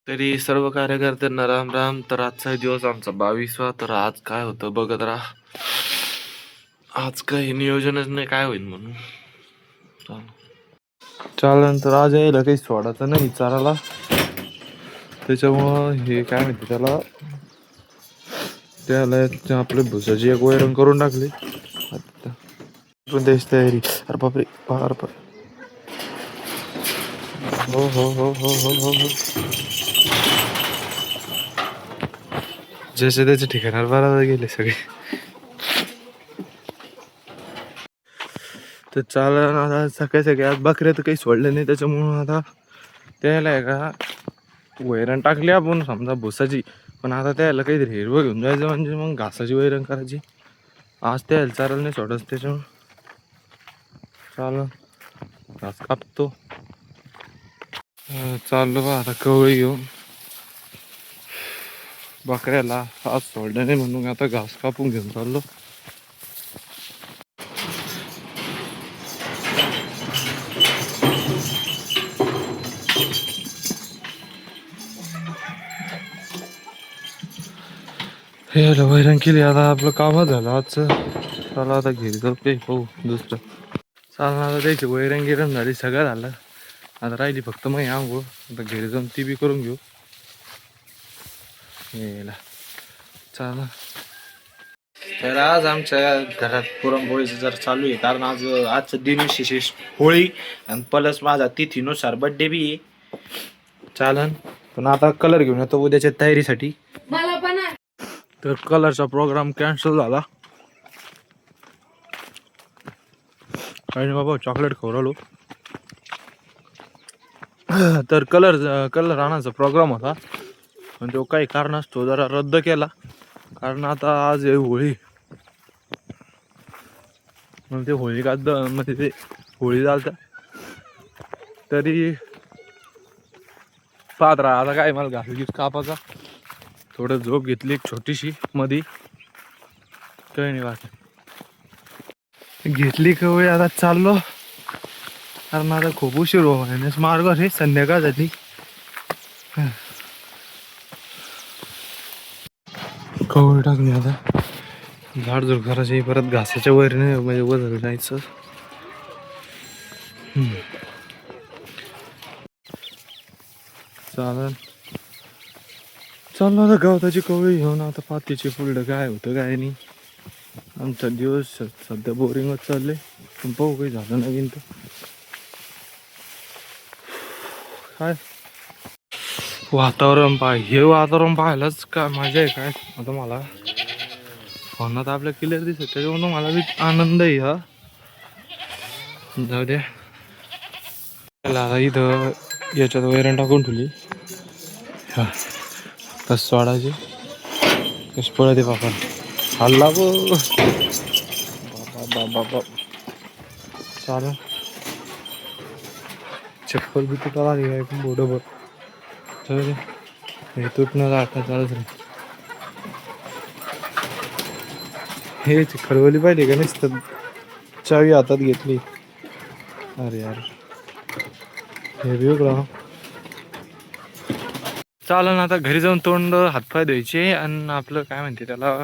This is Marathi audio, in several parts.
तरी सर्व कार्यकर्त्यांना राम राम. तर आजचा दिवस आमचा 22वा. तर आज काय होतं बघत राहा. आज काही नियोजनच नाही काय होईल म्हणून. चालन तर आज यायला काही सोडायचं नाही चाराला, त्याच्यामुळं हे काय म्हणते त्याला आपले भुसाची एक वैरण करून टाकली. द्यायची तयारी. अरे बापरे पार पार. हो हो हो हो हो हो हो. जसे त्याच्या ठिकाणावर बरोबर गेले सगळे. तर चालन आता सकाळी आज बकऱ्या तर काही सोडले नाही, त्याच्यामुळं आता त्याला आहे का वैरण टाकली आपण समजा भुसाची, पण आता त्याला काहीतरी हिरवं घेऊन जायचं म्हणजे मग घासाची वैरण करायची. आज त्याला चारायला नाही सोडत, त्याच्यामुळं चालन घास कापतो. चाललो बा आता कवळी घेऊन बकऱ्याला. आज सोडलं नाही म्हणून आता घास कापून घेऊन चाललो. हे वैरण केली आता आपलं काम झालं आजचं. चला आता घरी जाऊ काही पाहू दुसरं. चालणार आता त्याची वैरण गिरण झाली, सगळं झालं. आता राहिली फक्त मग आंघोळ. आता घरी जाऊन ती बी करून घेऊ. यायला चाला. तर आज आमच्या घरात पुरणपोळीचं जर चालू आहे, कारण आजचं दिन विशेष होळी आणि प्लस माझा तिथीनुसार बड्डे बी आहे. चालन पण आता कलर घेऊन येतो उद्याच्या तयारीसाठी. तर कलरचा प्रोग्राम कॅन्सल झाला. काही नाही बाबा, चॉकलेट खाऊ राहिलो. तर कलर आणायचा प्रोग्राम होता, पण तो काही कारणास्तव जरा रद्द केला. कारण आता आज आहे होळी. मग ते होळी म्हणजे ते होळी झालता तरी पाहत राहा. आता काय मला घालगीच कापाचा थोडं झोप घेतली एक छोटीशी मधी. काही नाही बाकी घेतली कवळी. आता चाललो, कारण आता खूप उशीर होण्यास मार्ग आहे. संध्याकाळ झाली. कवळी टाकली आता. झाडझुड करायची परत घासाच्या वैरने म्हणजे वजन जायचं. चालेल चाललो आता गवताची कवळी घेऊन. आता पातीची पुढं काय होतं काय नाही. आमचा दिवस सध्या बोरिंगच चालले, पण पाहू काही झालं नवीन तर. काय वातावरण हे वातावरण पाहायलाच काय मजा आहे काय. आता मला फोनात आपल्या क्लिअर दिसत, त्याच्यामुळे मला बी आनंद आहे हा. जाऊ द्या. इथं याच्यात वैरण टाकून ठेवली. हा कस सोडायची कस पळते बापा. हल्ला बाबा चालेल. चप्पल बी तुटायला लागली काय पण बोडं बघ. हे तुटणं आता चालत नाही. हे खरवली पाहिजे का नुसतं चावी हातात घेतली. अरे यार हे वेगळं. चालेल आता घरी जाऊन तोंड हातपाय द्यायचे. आणि आपलं काय म्हणते त्याला,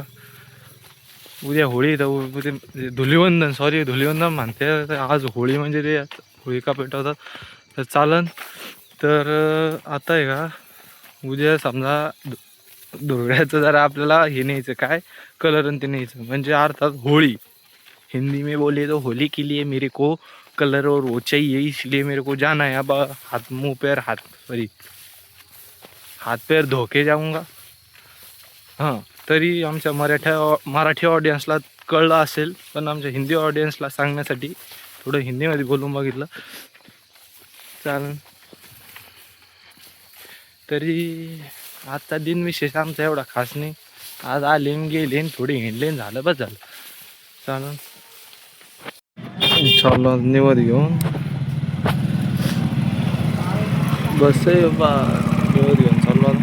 उद्या होळी. तर उद्या धुलीवंदन, सॉरी धुलीवंदन म्हणते. तर आज होळी म्हणजे ते होळी का पेटवतात. तर चालन. तर आता आहे का उद्या समजा धुळ्याचं जरा आपल्याला हे न्यायचं काय कलर ते न्यायचं, म्हणजे अर्थात होळी. हिंदी में बोले तो होली के लिए मेरे को कलर और वो चाहिए, इसलिए मेरे को जाना है. अब हाथ मुंह पैर हाथ पैर धो के जाऊंगा. हां तरी आमच्या मराठी ऑडियन्सला कळलं असेल, पण आमच्या हिंदी ऑडियन्सला सांगण्यासाठी थोडं हिंदीमध्ये बोलून बघितलं. चालेल. तरी आजचा दिन विशेष आमचा एवढा खास नाही. आज आले गेले थोडे हिंडले झालं बस झालं. चालेल चाललो निवड घेऊन. बस आहे बा निवड घेऊन चाललो.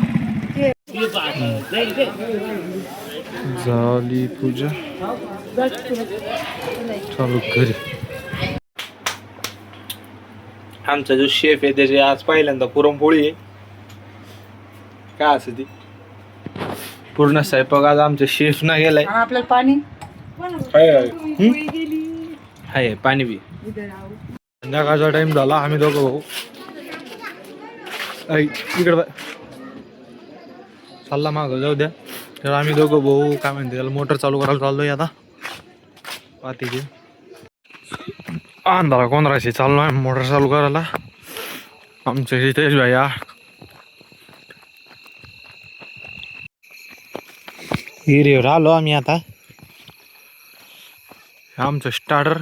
झाली पूजा चालू घरी. आमचा जो शेफ आहे त्याचे आज पहिल्यांदा पुरणपोळी आहे. काय असं ती पूर्ण स्वयंपाक आज आमच्या शेफ ना गेलाय. आपल्याला पाणी हाय पाणी बी. संध्याकाळचा टाइम झाला. आम्ही दोघं भाऊ इकडं चालला मागं जाऊ द्या. तर आम्ही दोघं भाऊ काय म्हणते त्याला मोटर चालू करायला चाललोय आता. पातीची अंधारा कोणराशी चाललो आहे मोटर चालू करायला. आमच्या हितेश भैया हिरीवर आलो आम्ही आता. आमचं स्टार्टर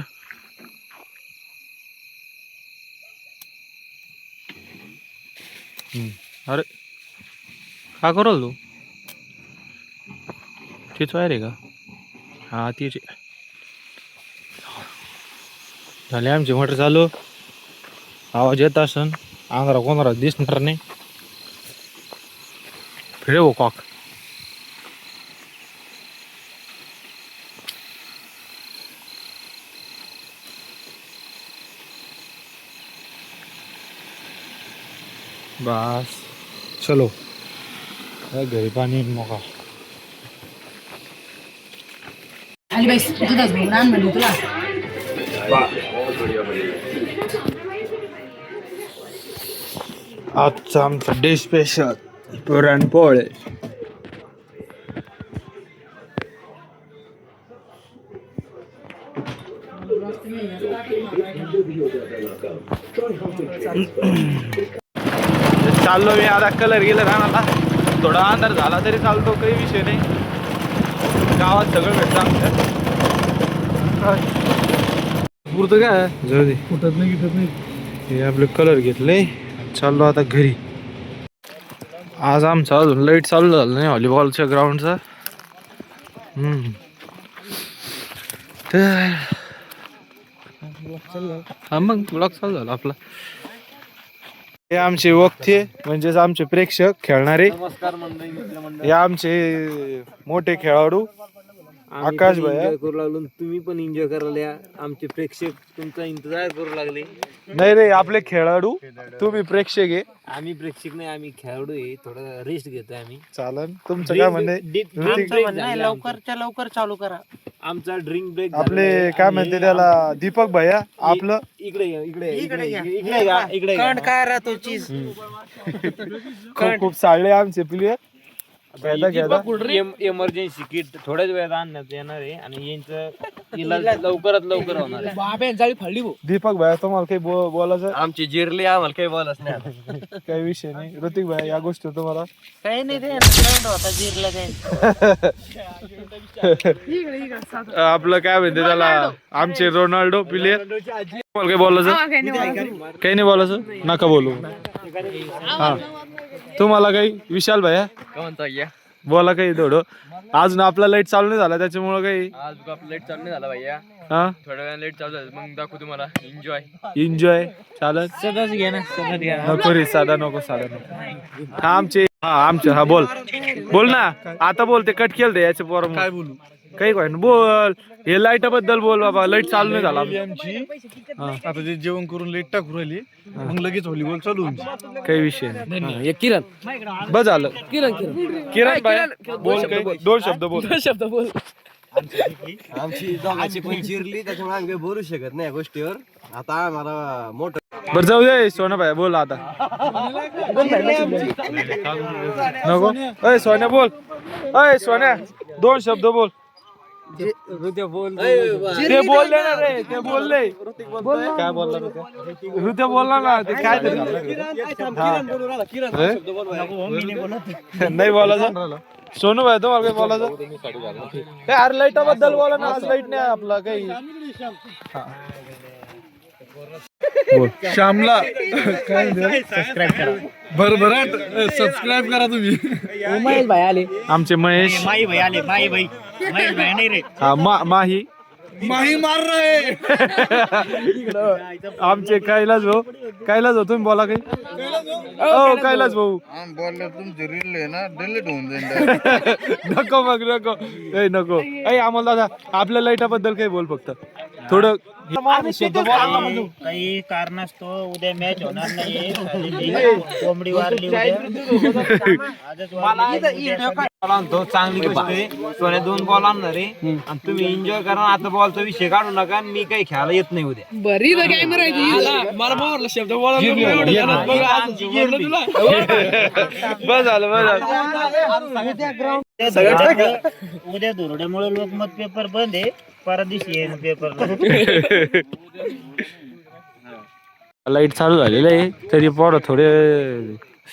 अरे का करल तू तीच वायर आहे का? हा तीच झाले आमची मोटर चालू. आवाज येत असन अंधारा कोणाला दिसणार नाही. फिरे कॉक बस चलो घरी पाणी मोका. आली बाई दुधाच घेऊन आण म्हणली तुला. आजचा आमचा डे स्पेशल पुरणपोळे. चाललो मी आता कलर गेलं राहणार. थोडा अंधार झाला तरी चालतो काही विषय नाही. गावात सगळं भेटतं आमच्या पुरतं काय जाऊ दे. फुटत नाही हे आपले कलर घेतले. चाललो आता घरी. आज आमचा अजून लाईट चालू झालं नाही व्हॉलीबॉलच्या ग्राउंडचा. तर हा मग ब्लॉग चालू झाला आपला. हे आमचे वक्ते म्हणजेच आमचे प्रेक्षक खेळणारे. हे आमचे मोठे खेळाडू आकाश भैया करू लागलो. तुम्ही पण एन्जॉय करायला या. आमचे प्रेक्षक तुमचा इंतजार करू लागले. नाही रे आपले खेळाडू. तुम्ही प्रेक्षक आहे. आम्ही प्रेक्षक नाही आम्ही खेळाडू आहे. थोडा रेस्ट घेतोय आम्ही. चालन तुमचं काय म्हणणे लवकरच्या लवकर चालू करा. आमचा ड्रिंक ब्रेक आपले काय म्हणते त्याला दीपक भैया आपलं इकडे इकडे काय राहतो चीज खूप साळले आमचे प्लेयर. एमर्जन्सी किट थोड्याच वेळात आणण्यात येणार आहे आणि यांचं इलाज लवकरात लवकर होणार आहे. जाळी फाडली दीपक भैया तुम्हाला काही बोलायचं? आमची जिरली आम्हाला काही बोलच नाही. काही विषय नाही. ऋतिक भैया या गोष्टी तुम्हाला काही नाही ते होता जिरला आपलं काय म्हणते त्याला आमचे रोनाल्डो प्लेयर. तुम्हाला काही बोलायचं? काही नाही बोलायचं नका बोलू. हा तुम्हाला काही विशाल भैया बोला काही थोडं. अजून आपला लाईट चालू नाही झाला त्याच्यामुळे काही आज आपला लेट चालू नाही झाला भैया. हा थोड्या वेळा लेट चालू झालं मग दाखवू तुम्हाला. एन्जॉय चालत सदाच घे ना सदा घ्या. नको रे साधा नको हा आमचे हा बोल ना आता बोल. ते कट केलं याच्या पोर काय बोलू काही काय ना बोल. हे लाईट बद्दल बोल बाबा. लाईट चालू नाही झाला आमची. आता ते जेवण करून लेट टाकू राहिली मग लगेच व्हॉलीबॉल चालू होईल. काही विषय नाही. किरण बस झालं. किरण भाई बोल काही दोन शब्द बोल. आमची दोघांची पण चिरली त्याच्यामुळे आम्ही बोलू शकत नाही या गोष्टीवर. आता आम्हाला मोठं बरं जाऊ दे सोना भाई बोल आता. नको अय सोन्या बोल. अय सोन्या दोन शब्द बोल. बोल ते बोलले ना रे. ते बोलले काय बोलला ऋत्या बोलला ना. ते काय तरी नाही बोलायचं. सोनू भाई तुम्हाला काही बोलायचं? काय अरे लाईटा बद्दल बोला ना. आज लाईट नाही आपला काही. श्यामला काय भरभराट सबस्क्राईब करा तुम्ही. महेश भाई आले. आमचे महेश माही भाई आले. माही भाई महेश भाई नाही रे. हा माही माही मार रहे. आमचे कैलास भाऊ तुम्ही बोला काही. हो कैलास भाऊ बोललं तुमची रील आहे ना डिलीट होऊन जाईल. नको मग नको. नको आम्हाला दादा आपल्या लाईटा बद्दल काही बोल फक्त. थोडं काही कारणास्तव उद्या मॅच होणार नाही कोंबडी वारली उद्या आजच तो चांगली गोष्ट आहे. सोन्या 2 बॉल आणणार आहे आणि तुम्ही एन्जॉय करा. आता बॉलचा विषय काढू नका. मी काही खेळायला येत नाही उद्या. बस झालं उद्या धुरड्यामुळे लोकमत पेपर बंद आहे. परदिवशी येईन पेपर लाईट चालू झालेलं आहे तरी पोरं थोडे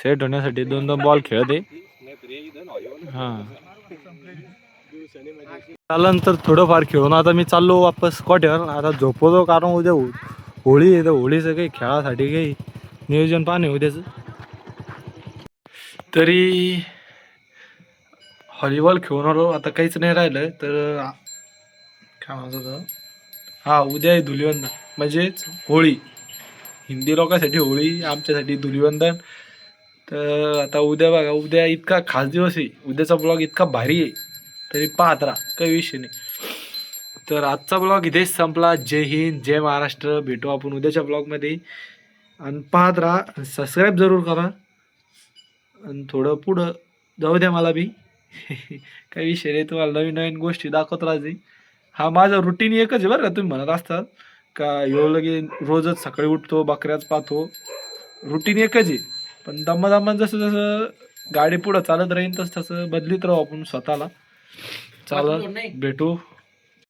सेट होण्यासाठी 2-2 बॉल खेळत आहे. हा त्यानंतर थोडंफार खेळून आता मी चाललो वापस कोट्यावर. आता झोपवतो कारण उद्या होळी आहे तर होळीचं काही खेळासाठी काही नियोजन पाहणे उद्याचं. तरी व्हॉलीबॉल खेळून आलो. आता काहीच नाही राहिलं तर काय म्हणत होतं. हा उद्या आहे धुलिवंदन म्हणजेच होळी. हिंदी लोकांसाठी होळी, आमच्यासाठी धुलिवंदन. तर आता उद्या बघा, उद्या इतका खास दिवस आहे. उद्याचा ब्लॉग इतका भारी आहे तरी पाहत राहा, काही विषय नाही. तर आजचा ब्लॉग इथेच संपला. जय हिंद, जय महाराष्ट्र. भेटू आपण उद्याच्या ब्लॉगमध्ये. आणि पाहत राहा, सबस्क्राईब जरूर करा. आणि थोडं पुढं जाऊ द्या मला बी. काही विषय नाही, तुम्हाला नवीन नवीन गोष्टी दाखवत राहायचे. हा माझा रुटीन एकच आहे बरं का. तुम्ही म्हणत असतात का एवढं लगे रोजच सकाळी उठतो बकऱ्याच पाहतो, रुटीन एकच आहे. पण दम्मा जसं जसं गाडी पुढं चालत राहील तसं तसं बदलीत राहू आपण स्वतःला. चला भेटू